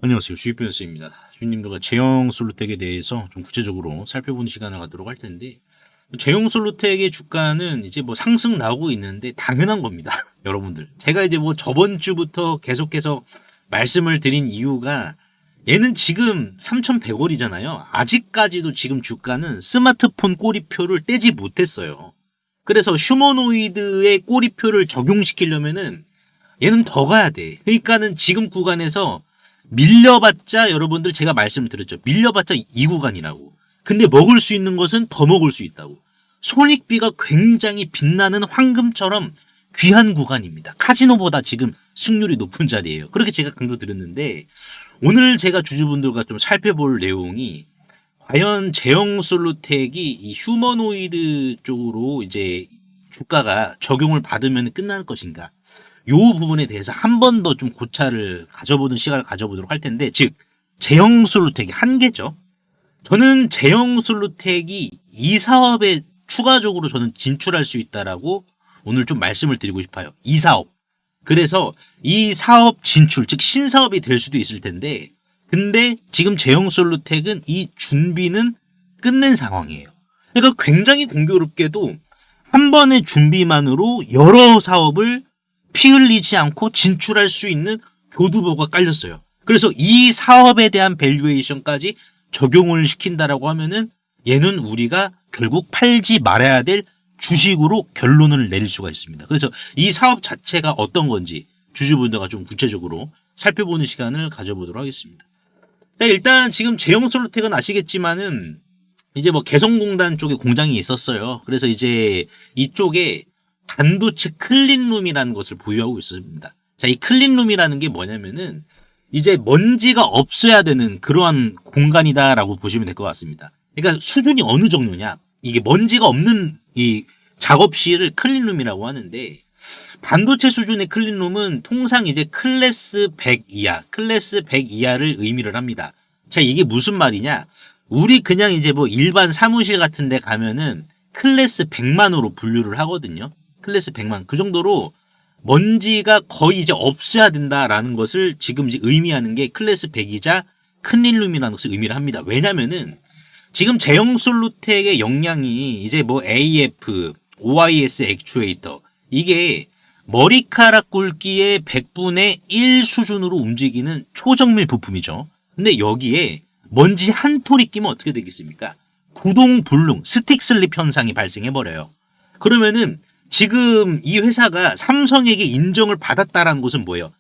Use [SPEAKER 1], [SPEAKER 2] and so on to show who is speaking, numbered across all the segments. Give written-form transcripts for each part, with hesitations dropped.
[SPEAKER 1] 안녕하세요. 주식변호사입니다. 주님들과 제형 솔루텍에 대해서 좀 구체적으로 살펴보는 시간을 갖도록 할 텐데, 제형 솔루텍의 주가는 이제 뭐 상승 나오고 있는데 당연한 겁니다. 여러분들. 제가 이제 뭐 저번 주부터 계속해서 말씀을 드린 이유가 얘는 지금 3,100원이잖아요. 아직까지도 지금 주가는 스마트폰 꼬리표를 떼지 못했어요. 그래서 휴머노이드의 꼬리표를 적용시키려면은 얘는 더 가야 돼. 그러니까는 지금 구간에서 밀려봤자 여러분들 제가 말씀드렸죠. 밀려봤자 이 구간이라고. 근데 먹을 수 있는 것은 더 먹을 수 있다고. 손익비가 굉장히 빛나는 황금처럼 귀한 구간입니다. 카지노보다 지금 승률이 높은 자리예요. 그렇게 제가 강조드렸는데 오늘 제가 주주분들과 좀 살펴볼 내용이 과연 제형 솔루텍이 이 휴머노이드 쪽으로 이제 주가가 적용을 받으면 끝날 것인가. 요 부분에 대해서 한 번 더 좀 고찰을 가져보는 시간을 가져보도록 할 텐데, 즉 제형 솔루텍이 한계죠. 저는 제형 솔루텍이 이 사업에 추가적으로 저는 진출할 수 있다라고 오늘 좀 말씀을 드리고 싶어요. 이 사업. 그래서 이 사업 진출, 즉 신사업이 될 수도 있을 텐데, 근데 지금 제형 솔루텍은 이 준비는 끝낸 상황이에요. 그러니까 굉장히 공교롭게도 한 번의 준비만으로 여러 사업을 피 흘리지 않고 진출할 수 있는 교두보가 깔렸어요. 그래서 이 사업에 대한 밸류에이션까지 적용을 시킨다라고 하면은 얘는 우리가 결국 팔지 말아야 될 주식으로 결론을 내릴 수가 있습니다. 그래서 이 사업 자체가 어떤 건지 주주분들과 좀 구체적으로 살펴보는 시간을 가져보도록 하겠습니다. 일단 지금 제형 솔루텍은 아시겠지만은 이제 뭐 개성공단 쪽에 공장이 있었어요. 그래서 이제 이쪽에 반도체 클린룸이라는 것을 보유하고 있습니다. 자, 이 클린룸이라는 게 뭐냐면은 이제 먼지가 없어야 되는 그러한 공간이다라고 보시면 될 것 같습니다. 그러니까 수준이 어느 정도냐? 이게 먼지가 없는 이 작업실을 클린룸이라고 하는데 반도체 수준의 클린룸은 통상 이제 클래스 100 이하, 클래스 100 이하를 의미를 합니다. 자, 이게 무슨 말이냐? 우리 그냥 이제 뭐 일반 사무실 같은 데 가면은 클래스 100만으로 분류를 하거든요. 클래스 100만. 그 정도로 먼지가 거의 이제 없어야 된다라는 것을 지금 이제 의미하는 게 클래스 100이자 클린룸이라는 것을 의미를 합니다. 왜냐면은 지금 제형 솔루텍의 역량이 이제 뭐 AF, OIS 액추에이터 이게 머리카락 굵기의 100분의 1 수준으로 움직이는 초정밀 부품이죠. 근데 여기에 먼지 한 톨이 끼면 어떻게 되겠습니까? 구동불능, 스틱 슬립 현상이 발생해버려요. 그러면은 지금 이 회사가 삼성에게 인정을 받았다라는 것은 뭐예요?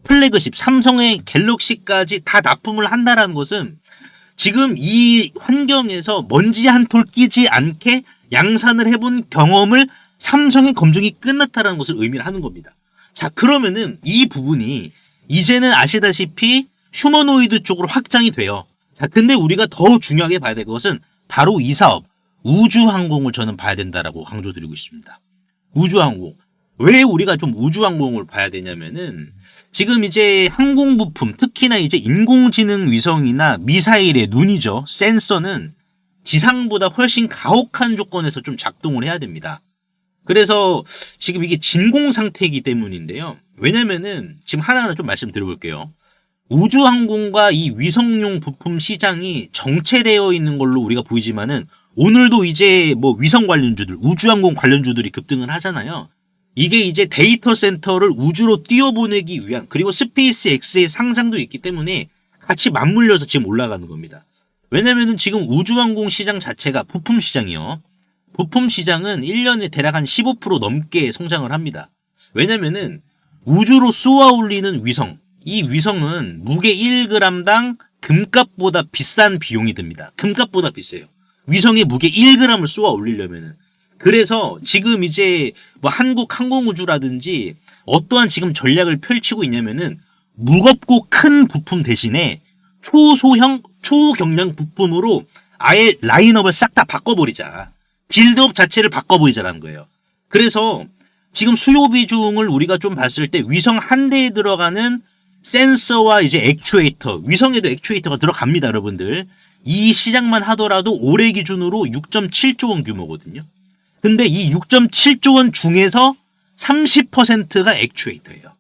[SPEAKER 1] 플래그십, 삼성의 갤럭시까지 다 납품을 한다라는 것은 지금 이 환경에서 먼지 한 톨 끼지 않게 양산을 해본 경험을 삼성의 검증이 끝났다라는 것을 의미를 하는 겁니다. 자, 그러면은 이 부분이 이제는 아시다시피 휴머노이드 쪽으로 확장이 돼요. 자, 근데 우리가 더 중요하게 봐야 될 것은 바로 이 사업, 우주항공을 저는 봐야 된다라고 강조드리고 있습니다. 우주항공. 왜 우리가 좀 우주항공을 봐야 되냐면은 지금 이제 항공부품, 특히나 이제 인공지능 위성이나 미사일의 눈이죠. 센서는 지상보다 훨씬 가혹한 조건에서 좀 작동을 해야 됩니다. 그래서 지금 이게 진공 상태이기 때문인데요. 왜냐면은 지금 하나하나 좀 말씀드려볼게요. 우주항공과 이 위성용 부품 시장이 정체되어 있는 걸로 우리가 보이지만은 오늘도 이제 뭐 위성 관련주들, 우주항공 관련주들이 급등을 하잖아요. 이게 이제 데이터 센터를 우주로 띄워보내기 위한, 그리고 스페이스 X의 상장도 있기 때문에 같이 맞물려서 지금 올라가는 겁니다. 왜냐면은 지금 우주항공 시장 자체가 부품 시장이요. 부품 시장은 1년에 대략 한 15% 넘게 성장을 합니다. 왜냐면은 우주로 쏘아 올리는 위성, 이 위성은 무게 1g당 금값보다 비싼 비용이 듭니다. 금값보다 비싸요. 위성의 무게 1g을 쏘아 올리려면은. 그래서 지금 이제 뭐 한국 항공우주라든지 어떠한 지금 전략을 펼치고 있냐면은 무겁고 큰 부품 대신에 초소형, 초경량 부품으로 아예 라인업을 싹 다 바꿔버리자. 빌드업 자체를 바꿔버리자라는 거예요. 그래서 지금 수요 비중을 우리가 좀 봤을 때 위성 한 대에 들어가는 센서와 이제 액추에이터, 위성에도 액추에이터가 들어갑니다, 여러분들. 이 시장만 하더라도 올해 기준으로 6.7조 원 규모거든요. 근데 이 6.7조 원 중에서 30%가 액추에이터예요.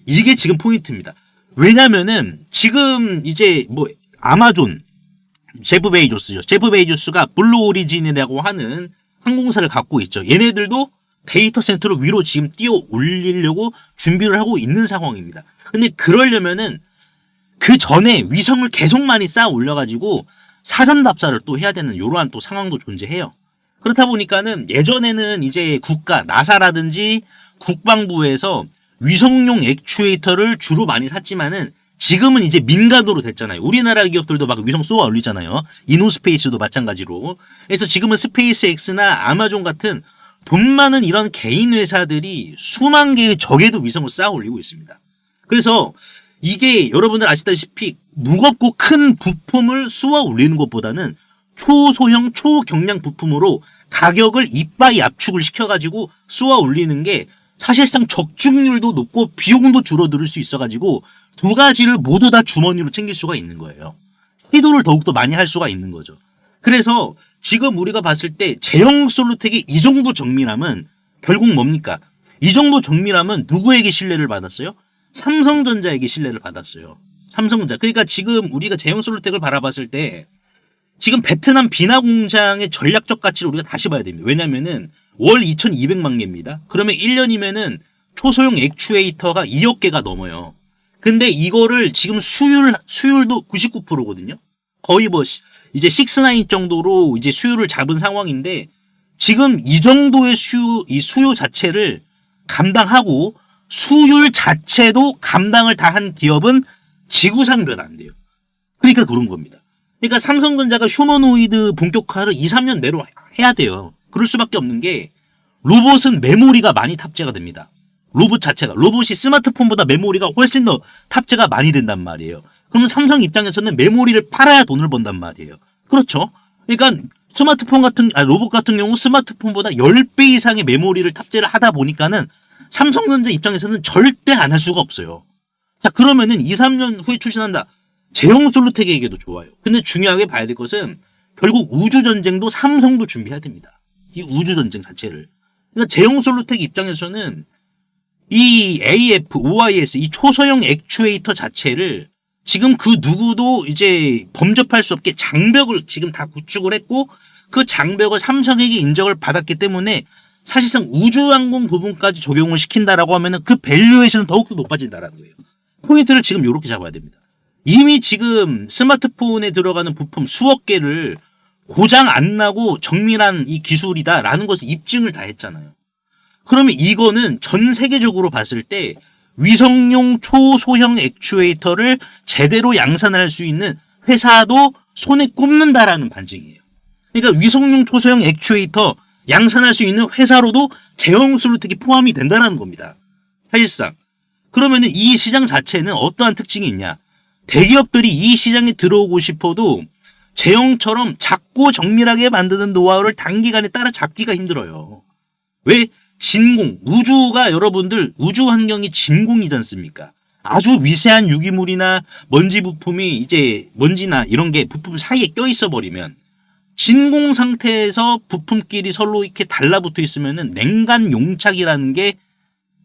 [SPEAKER 1] 이게 지금 포인트입니다. 왜냐면은 지금 이제 뭐 아마존 제프 베이조스죠. 제프 베이조스가 블루 오리진이라고 하는 항공사를 갖고 있죠. 얘네들도 데이터 센터를 위로 지금 띄워 올리려고 준비를 하고 있는 상황입니다. 근데 그러려면은 그 전에 위성을 계속 많이 쌓아 올려가지고 사전 답사를 또 해야 되는 이러한 또 상황도 존재해요. 그렇다 보니까는 예전에는 이제 국가, 나사라든지 국방부에서 위성용 액추에이터를 주로 많이 샀지만은 지금은 이제 민간으로 됐잖아요. 우리나라 기업들도 막 위성 쏘아 올리잖아요. 이노스페이스도 마찬가지로. 그래서 지금은 스페이스X나 아마존 같은 돈 많은 이런 개인 회사들이 수만 개의 적에도 위성을 쌓아 올리고 있습니다. 그래서 이게 여러분들 아시다시피 무겁고 큰 부품을 쏘아 올리는 것보다는 초소형 초경량 부품으로 가격을 이빠이 압축을 시켜가지고 쏘아 올리는 게 사실상 적중률도 높고 비용도 줄어들 수 있어가지고 두 가지를 모두 다 주머니로 챙길 수가 있는 거예요. 시도를 더욱더 많이 할 수가 있는 거죠. 그래서 지금 우리가 봤을 때 제형 솔루텍의 이 정도 정밀함은 결국 뭡니까? 이 정도 정밀함은 누구에게 신뢰를 받았어요? 삼성전자에게 신뢰를 받았어요. 삼성전자. 그러니까 지금 우리가 제형 솔루텍을 바라봤을 때 지금 베트남 비나 공장의 전략적 가치를 우리가 다시 봐야 됩니다. 왜냐면은 월 2,200만 개입니다. 그러면 1년이면은 초소형 액추에이터가 2억 개가 넘어요. 근데 이거를 지금 수율도 99%거든요. 거의 뭐 이제 6-9 정도로 이제 수율을 잡은 상황인데 지금 이 정도의 이 수요 자체를 감당하고 수율 자체도 감당을 다 한 기업은 지구상 몇 안 돼요. 그러니까 그런 겁니다. 그러니까 삼성전자가 휴머노이드 본격화를 2-3년 내로 해야 돼요. 그럴 수밖에 없는 게 로봇은 메모리가 많이 탑재가 됩니다. 로봇 자체가. 로봇이 스마트폰보다 메모리가 훨씬 더 탑재가 많이 된단 말이에요. 그러면 삼성 입장에서는 메모리를 팔아야 돈을 번단 말이에요. 그렇죠? 그러니까 로봇 같은 경우 스마트폰보다 10배 이상의 메모리를 탑재를 하다 보니까는 삼성전자 입장에서는 절대 안 할 수가 없어요. 자, 그러면은 2-3년 후에 출시한다. 제형 솔루텍에게도 좋아요. 근데 중요하게 봐야 될 것은 결국 우주전쟁도 삼성도 준비해야 됩니다. 이 우주전쟁 자체를. 그러니까 제형 솔루텍 입장에서는 이 AF, OIS, 이 초소형 액추에이터 자체를 지금 그 누구도 이제 범접할 수 없게 장벽을 지금 다 구축을 했고 그 장벽을 삼성에게 인정을 받았기 때문에 사실상 우주항공 부분까지 적용을 시킨다라고 하면은 그 밸류에이션은 더욱더 높아진다라는 거예요. 포인트를 지금 이렇게 잡아야 됩니다. 이미 지금 스마트폰에 들어가는 부품 수억 개를 고장 안 나고 정밀한 이 기술이다라는 것을 입증을 다 했잖아요. 그러면 이거는 전 세계적으로 봤을 때 위성용 초소형 액추에이터를 제대로 양산할 수 있는 회사도 손에 꼽는다라는 반증이에요. 그러니까 위성용 초소형 액추에이터 양산할 수 있는 회사로도 제형 솔루텍이 포함이 된다는 겁니다. 사실상. 그러면은 이 시장 자체는 어떠한 특징이 있냐? 대기업들이 이 시장에 들어오고 싶어도 제형처럼 작고 정밀하게 만드는 노하우를 단기간에 따라잡기가 힘들어요. 왜? 진공, 우주가 여러분들 우주 환경이 진공이지 않습니까? 아주 미세한 유기물이나 먼지 부품이 이제 먼지나 이런 게 부품 사이에 껴있어 버리면 진공 상태에서 부품끼리 서로 이렇게 달라붙어 있으면은 냉간 용착이라는 게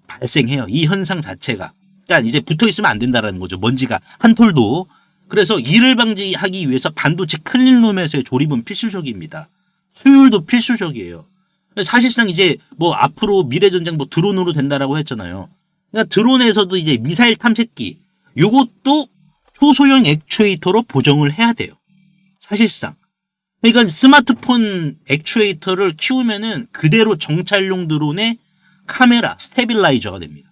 [SPEAKER 1] 발생해요. 이 현상 자체가. 그러니까 이제 붙어 있으면 안 된다라는 거죠. 먼지가 한 톨도. 그래서 이를 방지하기 위해서 반도체 클린룸에서의 조립은 필수적입니다. 수율도 필수적이에요. 사실상 이제 뭐 앞으로 미래전쟁 뭐 드론으로 된다라고 했잖아요. 그러니까 드론에서도 이제 미사일 탐색기 요것도 초소형 액추에이터로 보정을 해야 돼요. 사실상. 그러니까 스마트폰 액추에이터를 키우면은 그대로 정찰용 드론의 카메라, 스테빌라이저가 됩니다.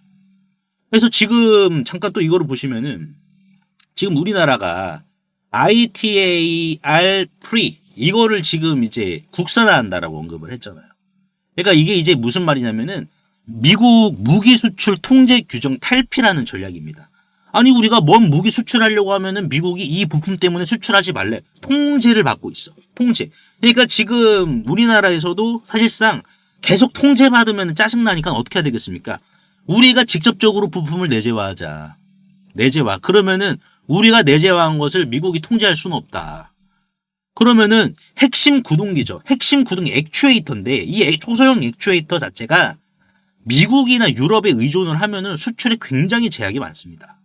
[SPEAKER 1] 그래서 지금 잠깐 또 이거를 보시면은 지금 우리나라가 ITAR 프리 이거를 지금 이제 국산화한다라고 언급을 했잖아요. 그러니까 이게 이제 무슨 말이냐면은 미국 무기 수출 통제 규정 탈피라는 전략입니다. 아니 우리가 뭔 무기 수출하려고 하면은 미국이 이 부품 때문에 수출하지 말래. 통제를 받고 있어. 통제. 그러니까 지금 우리나라에서도 사실상 계속 통제받으면 짜증나니까 어떻게 해야 되겠습니까? 우리가 직접적으로 부품을 내재화하자. 내재화. 그러면은 우리가 내재화한 것을 미국이 통제할 수는 없다. 그러면은 핵심 구동기죠. 핵심 구동기 액추에이터인데 이 초소형 액추에이터 자체가 미국이나 유럽에 의존을 하면은 수출에 굉장히 제약이 많습니다.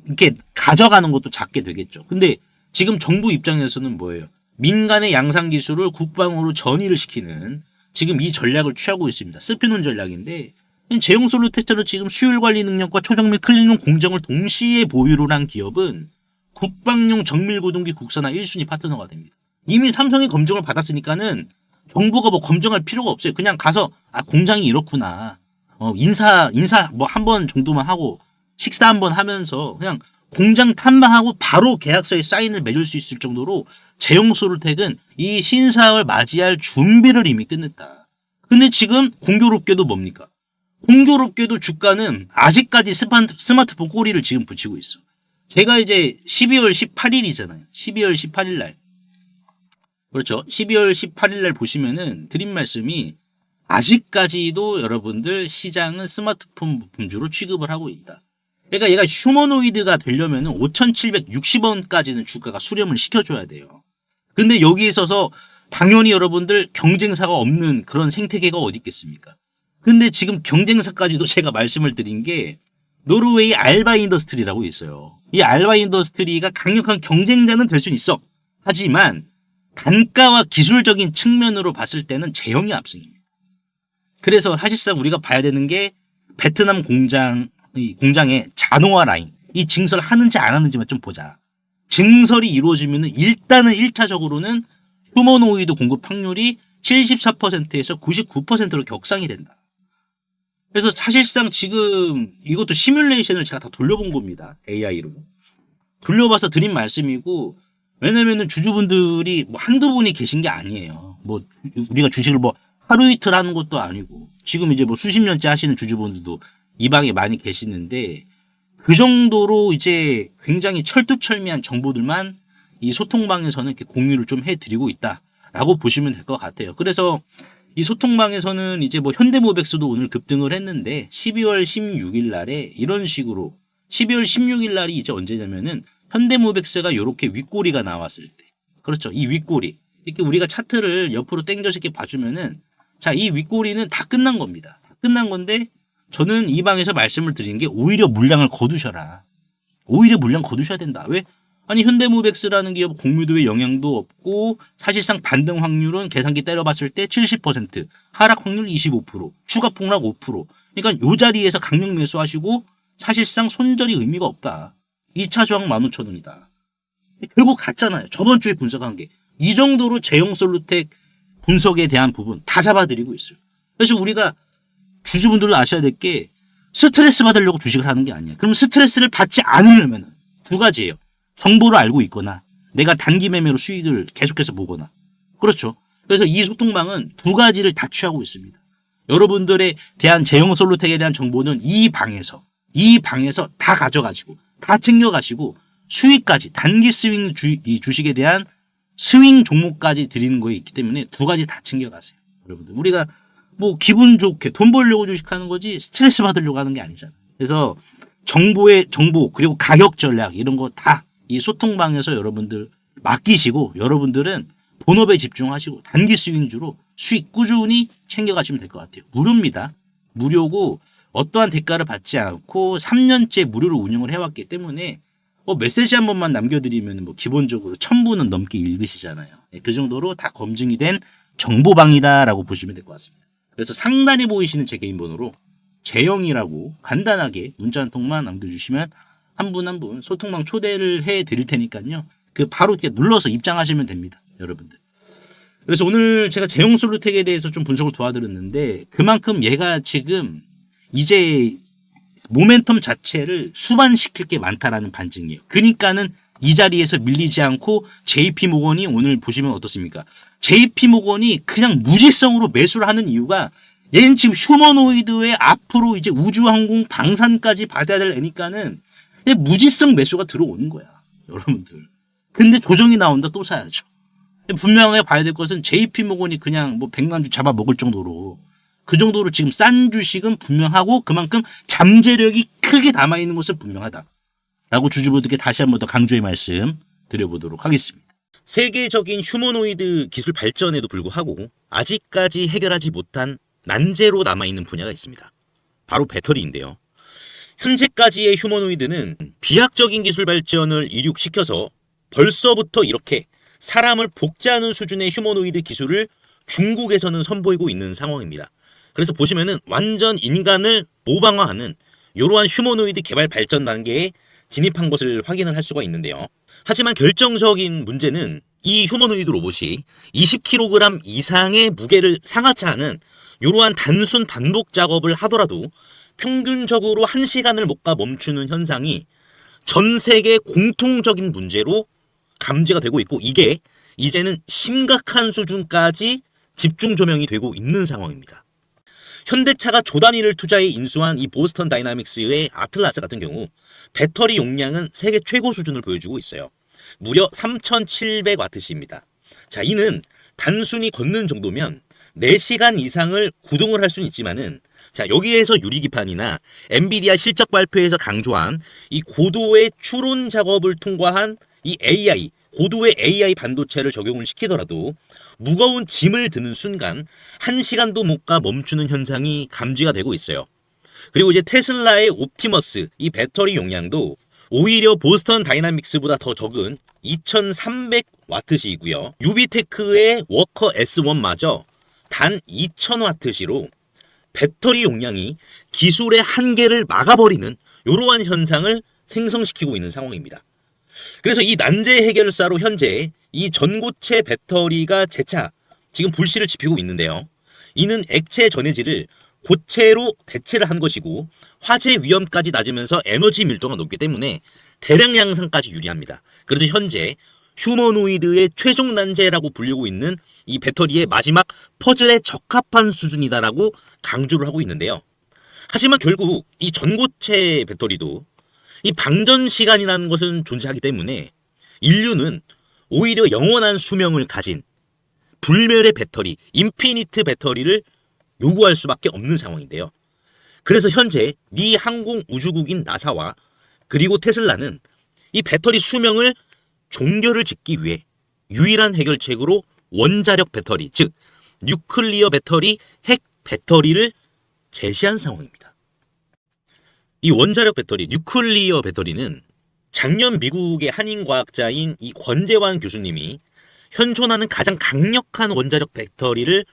[SPEAKER 1] 이렇게 가져가는 것도 작게 되겠죠. 근데 지금 정부 입장에서는 뭐예요? 민간의 양산 기술을 국방으로 전이를 시키는 지금 이 전략을 취하고 있습니다. 스피논 전략인데 제용솔루텍처럼 지금 수율 관리 능력과 초정밀 클린룸 공정을 동시에 보유를 한 기업은 국방용 정밀 구동기 국산화 1순위 파트너가 됩니다. 이미 삼성의 검증을 받았으니까는 정부가 뭐 검증할 필요가 없어요. 그냥 가서 공장이 이렇구나. 인사 뭐 한 번 정도만 하고 식사 한 번 하면서 그냥 공장 탐방하고 바로 계약서에 사인을 맺을 수 있을 정도로 제용솔루텍은 이 신사를 맞이할 준비를 이미 끝냈다. 근데 지금 공교롭게도 뭡니까? 공교롭게도 주가는 아직까지 스마트폰 꼬리를 지금 붙이고 있어. 제가 이제 12월 18일이잖아요. 12월 18일 날. 그렇죠. 12월 18일 날 보시면은 드린 말씀이 아직까지도 여러분들 시장은 스마트폰 부품주로 취급을 하고 있다. 그러니까 얘가 휴머노이드가 되려면은 5,760원까지는 주가가 수렴을 시켜줘야 돼요. 근데 여기 있어서 당연히 여러분들 경쟁사가 없는 그런 생태계가 어디 있겠습니까? 근데 지금 경쟁사까지도 제가 말씀을 드린 게 노르웨이 알바 인더스트리라고 있어요. 이 알바 인더스트리가 강력한 경쟁자는 될 수는 있어. 하지만 단가와 기술적인 측면으로 봤을 때는 제형이 압승입니다. 그래서 사실상 우리가 봐야 되는 게 베트남 공장의 자동화 라인, 이 증설 하는지 안 하는지만 좀 보자. 증설이 이루어지면 일단은 1차적으로는 휴머노이드 공급 확률이 74%에서 99%로 격상이 된다. 그래서 사실상 지금 이것도 시뮬레이션을 제가 다 돌려본 겁니다. AI로. 돌려봐서 드린 말씀이고, 왜냐면은 주주분들이 뭐 한두 분이 계신 게 아니에요. 뭐 우리가 주식을 뭐 하루 이틀 하는 것도 아니고, 지금 이제 뭐 수십 년째 하시는 주주분들도 이 방에 많이 계시는데, 그 정도로 이제 굉장히 철두철미한 정보들만 이 소통방에서는 이렇게 공유를 좀 해드리고 있다라고 보시면 될 것 같아요. 그래서 이 소통방에서는 이제 뭐 현대모백스도 오늘 급등을 했는데 12월 16일 날에 이런 식으로 12월 16일 날이 이제 언제냐면은 현대모백스가 이렇게 윗꼬리가 나왔을 때, 그렇죠. 이 윗꼬리 이렇게 우리가 차트를 옆으로 당겨서 이렇게 봐주면은 자, 이 윗꼬리는 다 끝난 겁니다. 다 끝난 건데 저는 이 방에서 말씀을 드리는 게 오히려 물량을 거두셔라. 오히려 물량 거두셔야 된다. 왜? 아니 현대모백스라는 기업 공매도에 영향도 없고 사실상 반등 확률은 계산기 때려봤을 때 70%, 하락 확률 25%, 추가 폭락 5%. 그러니까 요 자리에서 강력 매수하시고 사실상 손절이 의미가 없다. 2차 저항 15,000원이다. 결국 갔잖아요. 저번 주에 분석한 게. 이 정도로 제용솔루텍 분석에 대한 부분 다 잡아드리고 있어요. 그래서 우리가 주주분들도 아셔야 될 게 스트레스 받으려고 주식을 하는 게 아니야. 그럼 스트레스를 받지 않으려면 두 가지예요. 정보를 알고 있거나 내가 단기 매매로 수익을 계속해서 보거나. 그렇죠. 그래서 이 소통방은 두 가지를 다 취하고 있습니다. 여러분들에 대한 제용솔루텍에 대한 정보는 이 방에서 다 가져가시고 다 챙겨가시고 수익까지 단기 스윙 이 주식에 대한 스윙 종목까지 드리는 거에 있기 때문에 두 가지 다 챙겨가세요. 여러분들 우리가 뭐 기분 좋게 돈 벌려고 주식하는 거지 스트레스 받으려고 하는 게 아니잖아요. 그래서 정보 그리고 가격 전략 이런 거 다 이 소통방에서 여러분들 맡기시고 여러분들은 본업에 집중하시고 단기 스윙주로 수익 꾸준히 챙겨가시면 될 것 같아요. 무료입니다. 무료고 어떠한 대가를 받지 않고 3년째 무료로 운영을 해왔기 때문에 메시지 한 번만 남겨드리면 뭐 기본적으로 1000분은 넘게 읽으시잖아요. 그 정도로 다 검증이 된 정보방이다라고 보시면 될 것 같습니다. 그래서 상단에 보이시는 제 개인 번호로 재영이라고 간단하게 문자 한 통만 남겨주시면 한 분 한 분 소통방 초대를 해드릴 테니까요. 그 바로 이렇게 눌러서 입장하시면 됩니다. 여러분들. 그래서 오늘 제가 제용솔루텍에 대해서 좀 분석을 도와드렸는데 그만큼 얘가 지금 이제 모멘텀 자체를 수반시킬 게 많다라는 반증이에요. 그러니까는 이 자리에서 밀리지 않고 JP모건이 오늘 보시면 어떻습니까? JP모건이 그냥 무지성으로 매수를 하는 이유가 얘는 지금 휴머노이드의 앞으로 이제 우주항공 방산까지 받아야 될 애니까는 무지성 매수가 들어오는 거야. 여러분들. 근데 조정이 나온다 또 사야죠. 분명하게 봐야 될 것은 JP모건이 그냥 뭐 100만 주 잡아먹을 정도로 그 정도로 지금 싼 주식은 분명하고 그만큼 잠재력이 크게 남아있는 것은 분명하다. 라고 주주분들께 다시 한 번 더 강조의 말씀 드려보도록 하겠습니다. 세계적인 휴머노이드 기술 발전에도 불구하고 아직까지 해결하지 못한 난제로 남아있는 분야가 있습니다. 바로 배터리인데요. 현재까지의 휴머노이드는 비약적인 기술 발전을 이륙시켜서 벌써부터 이렇게 사람을 복제하는 수준의 휴머노이드 기술을 중국에서는 선보이고 있는 상황입니다. 그래서 보시면은 완전 인간을 모방화하는 이러한 휴머노이드 개발 발전 단계에 진입한 것을 확인을 할 수가 있는데요. 하지만 결정적인 문제는 이 휴머노이드 로봇이 20kg 이상의 무게를 상하치 않은 이러한 단순 반복 작업을 하더라도 평균적으로 1시간을 못 가 멈추는 현상이 전 세계 공통적인 문제로 감지가 되고 있고, 이게 이제는 심각한 수준까지 집중 조명이 되고 있는 상황입니다. 현대차가 조 단위를 투자해 인수한 이 보스턴 다이나믹스의 아틀라스 같은 경우 배터리 용량은 세계 최고 수준을 보여주고 있어요. 무려 3700W입니다. 자, 이는 단순히 걷는 정도면 4시간 이상을 구동을 할 수는 있지만은, 자, 여기에서 유리기판이나 엔비디아 실적 발표에서 강조한 이 고도의 추론 작업을 통과한 이 AI, 고도의 AI 반도체를 적용을 시키더라도 무거운 짐을 드는 순간 1시간도 못 가 멈추는 현상이 감지가 되고 있어요. 그리고 이제 테슬라의 옵티머스 이 배터리 용량도 오히려 보스턴 다이나믹스보다 더 적은 2300W이고요. 유비테크의 워커 S1마저 단 2000W로 배터리 용량이 기술의 한계를 막아버리는 이러한 현상을 생성시키고 있는 상황입니다. 그래서 이 난제 해결사로 현재 이 전고체 배터리가 재차 지금 불씨를 지피고 있는데요. 이는 액체 전해질을 고체로 대체를 한 것이고 화재 위험까지 낮으면서 에너지 밀도가 높기 때문에 대량 양산까지 유리합니다. 그래서 현재 휴머노이드의 최종 난제라고 불리고 있는 이 배터리의 마지막 퍼즐에 적합한 수준이다라고 강조를 하고 있는데요. 하지만 결국 이 전고체 배터리도 이 방전 시간이라는 것은 존재하기 때문에 인류는 오히려 영원한 수명을 가진 불멸의 배터리, 인피니트 배터리를 요구할 수밖에 없는 상황인데요. 그래서 현재 미 항공우주국인 나사와 그리고 테슬라는 이 배터리 수명을 종결을 짓기 위해 유일한 해결책으로 원자력 배터리, 즉 뉴클리어 배터리, 핵 배터리를 제시한 상황입니다. 이 원자력 배터리, 뉴클리어 배터리는 작년 미국의 한인과학자인 이 권재환 교수님이 현존하는 가장 강력한 원자력 배터리를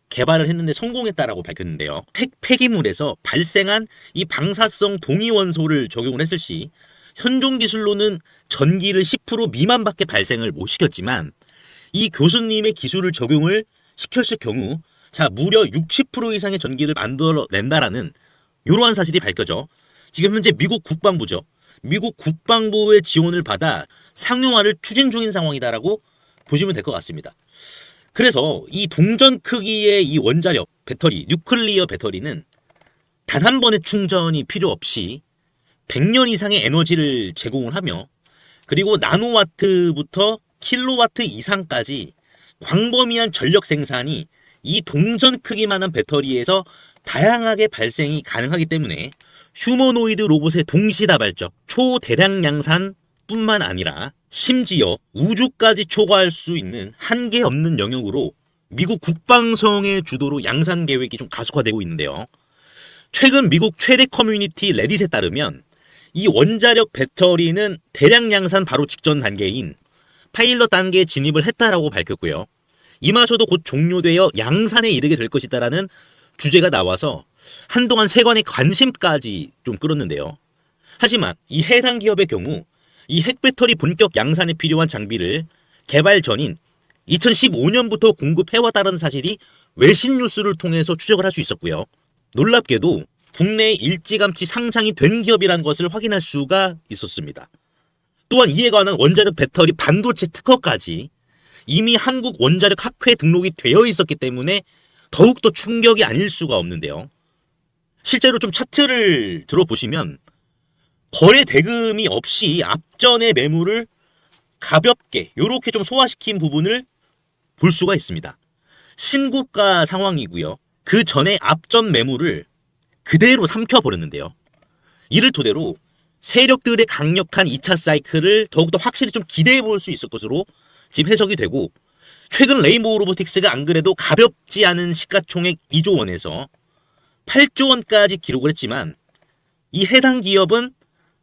[SPEAKER 1] 개발을 했는데 성공했다라고 밝혔는데요. 핵 폐기물에서 발생한 이 방사성 동위원소를 적용을 했을 시 현존 기술로는 전기를 10% 미만밖에 발생을 못 시켰지만 이 교수님의 기술을 적용을 시켰을 경우 자 무려 60% 이상의 전기를 만들어낸다라는 이러한 사실이 밝혀져 지금 현재 미국 국방부죠. 미국 국방부의 지원을 받아 상용화를 추진 중인 상황이다라고 보시면 될 것 같습니다. 그래서 이 동전 크기의 이 원자력 배터리, 뉴클리어 배터리는 단 한 번의 충전이 필요 없이 100년 이상의 에너지를 제공을 하며 그리고 나노와트부터 킬로와트 이상까지 광범위한 전력 생산이 이 동전 크기만한 배터리에서 다양하게 발생이 가능하기 때문에 휴머노이드 로봇의 동시다발적 초대량 양산 뿐만 아니라 심지어 우주까지 초과할 수 있는 한계 없는 영역으로 미국 국방성의 주도로 양산 계획이 좀 가속화되고 있는데요. 최근 미국 최대 커뮤니티 레딧에 따르면 이 원자력 배터리는 대량 양산 바로 직전 단계인 파일럿 단계에 진입을 했다라고 밝혔고요. 이마저도 곧 종료되어 양산에 이르게 될 것이다라는 주제가 나와서 한동안 세관의 관심까지 좀 끌었는데요. 하지만 이 해당 기업의 경우 이 핵배터리 본격 양산에 필요한 장비를 개발 전인 2015년부터 공급해왔다는 사실이 외신 뉴스를 통해서 추적을 할 수 있었고요. 놀랍게도 국내에 일찌감치 상장이 된 기업이라는 것을 확인할 수가 있었습니다. 또한 이에 관한 원자력 배터리 반도체 특허까지 이미 한국 원자력 학회에 등록이 되어 있었기 때문에 더욱더 충격이 아닐 수가 없는데요. 실제로 좀 차트를 들어보시면 거래 대금이 없이 앞전의 매물을 가볍게 이렇게 좀 소화시킨 부분을 볼 수가 있습니다. 신고가 상황이고요. 그 전에 앞전 매물을 그대로 삼켜버렸는데요. 이를 토대로 세력들의 강력한 2차 사이클을 더욱더 확실히 좀 기대해 볼 수 있을 것으로 지금 해석이 되고 최근 레인보우 로보틱스가 안 그래도 가볍지 않은 시가총액 2조 원에서 8조 원까지 기록을 했지만
[SPEAKER 2] 이 해당 기업은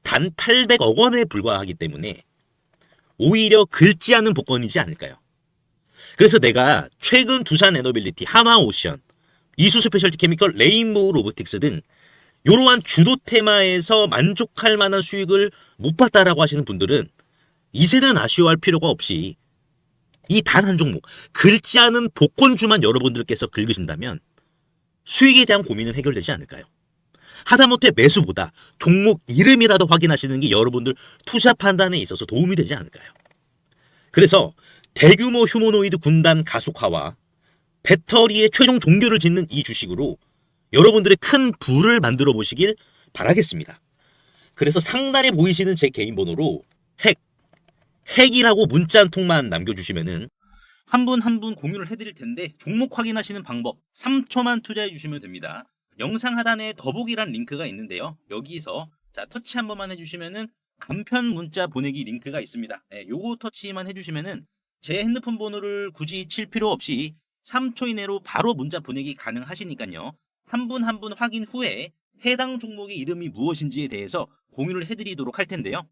[SPEAKER 2] 단 800억 원에 불과하기 때문에 오히려 긁지 않은 복권이지 않을까요? 그래서 내가 최근 두산 에너빌리티, 하나오션, 이수 스페셜티 케미컬, 레인보우 로보틱스 등 이러한 주도 테마에서 만족할 만한 수익을 못 봤다라고 하시는 분들은 이제는 아쉬워할 필요가 없이 이 단 한 종목, 긁지 않은 복권주만 여러분들께서 긁으신다면 수익에 대한 고민은 해결되지 않을까요? 하다못해 매수보다 종목 이름이라도 확인하시는 게 여러분들 투자 판단에 있어서 도움이 되지 않을까요? 그래서 대규모 휴머노이드 군단 가속화와 배터리의 최종 종결을 짓는 이 주식으로 여러분들의 큰 부를 만들어 보시길 바라겠습니다. 그래서 상단에 보이시는 제 개인 번호로 핵이라고 문자 한 통만 남겨주시면은
[SPEAKER 1] 한 분 한 분 공유를 해드릴 텐데 종목 확인하시는 방법 3초만 투자해 주시면 됩니다. 영상 하단에 더보기란 링크가 있는데요. 여기서 자 터치 한 번만 해주시면은 간편 문자 보내기 링크가 있습니다. 네, 요거 터치만 해주시면은 제 핸드폰 번호를 굳이 칠 필요 없이 3초 이내로 바로 문자 보내기 가능하시니까요. 한 분 한 분 확인 후에 해당 종목의 이름이 무엇인지에 대해서 공유를 해드리도록 할 텐데요.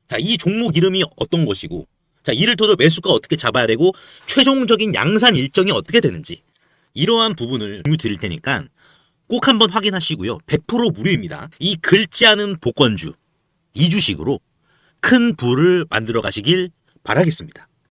[SPEAKER 2] 자, 이 종목 이름이 어떤 것이고, 자, 이를테러 매수가 어떻게 잡아야 되고, 최종적인 양산 일정이 어떻게 되는지, 이러한 부분을 공유 드릴 테니까 꼭 한번 확인하시고요. 100% 무료입니다. 이 긁지 않은 복권주, 이 주식으로 큰 부를 만들어 가시길 바라겠습니다.